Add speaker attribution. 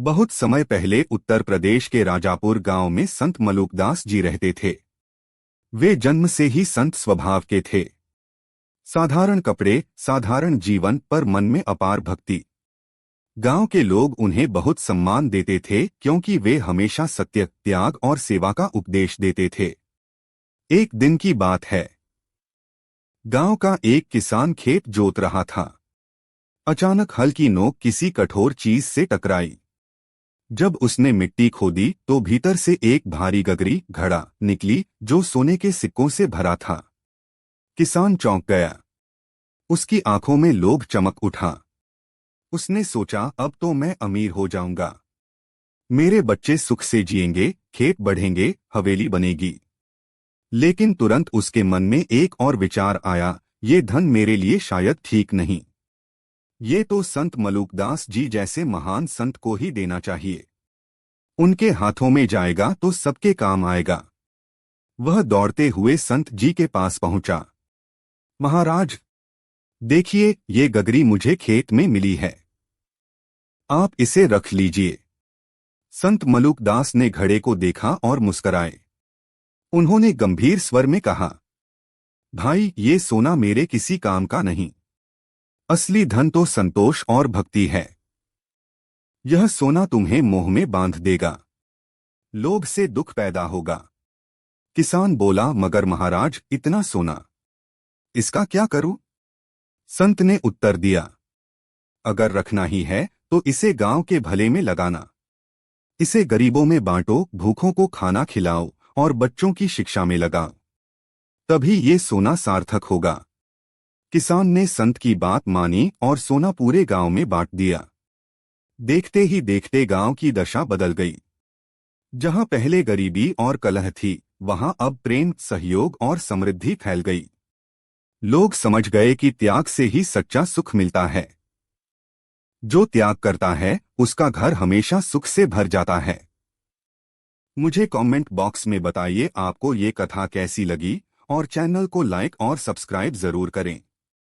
Speaker 1: बहुत समय पहले उत्तर प्रदेश के राजापुर गांव में संत मलुकदास जी रहते थे। वे जन्म से ही संत स्वभाव के थे। साधारण कपड़े, साधारण जीवन, पर मन में अपार भक्ति। गांव के लोग उन्हें बहुत सम्मान देते थे क्योंकि वे हमेशा सत्य, त्याग और सेवा का उपदेश देते थे। एक दिन की बात है। गांव का एक किसान खेत जोत रहा था। अचानक हल की नोक किसी कठोर चीज से टकराई। जब उसने मिट्टी खोदी तो भीतर से एक भारी गगरी घड़ा निकली जो सोने के सिक्कों से भरा था। किसान चौंक गया। उसकी आंखों में लोभ चमक उठा। उसने सोचा, अब तो मैं अमीर हो जाऊंगा। मेरे बच्चे सुख से जिएंगे, खेत बढ़ेंगे, हवेली बनेगी। लेकिन तुरंत उसके मन में एक और विचार आया, ये धन मेरे लिए शायद ठीक नहीं। ये तो संत मलुकदास जी जैसे महान संत को ही देना चाहिए। उनके हाथों में जाएगा तो सबके काम आएगा। वह दौड़ते हुए संत जी के पास पहुंचा। महाराज, देखिए, ये गगरी मुझे खेत में मिली है। आप इसे रख लीजिए। संत मलुकदास ने घड़े को देखा और मुस्कराए। उन्होंने गंभीर स्वर में कहा, भाई, ये सोना मेरे किसी काम का नहीं। असली धन तो संतोष और भक्ति है। यह सोना तुम्हें मोह में बांध देगा। लोभ से दुख पैदा होगा। किसान बोला, मगर महाराज, इतना सोना, इसका क्या करूं? संत ने उत्तर दिया, अगर रखना ही है तो इसे गांव के भले में लगाना। इसे गरीबों में बांटो, भूखों को खाना खिलाओ और बच्चों की शिक्षा में लगाओ। तभी ये सोना सार्थक होगा। किसान ने संत की बात मानी और सोना पूरे गांव में बांट दिया। देखते ही देखते गांव की दशा बदल गई। जहां पहले गरीबी और कलह थी, वहां अब प्रेम, सहयोग और समृद्धि फैल गई। लोग समझ गए कि त्याग से ही सच्चा सुख मिलता है। जो त्याग करता है उसका घर हमेशा सुख से भर जाता है। मुझे कमेंट बॉक्स में बताइए आपको ये कथा कैसी लगी और चैनल को लाइक और सब्सक्राइब जरूर करें।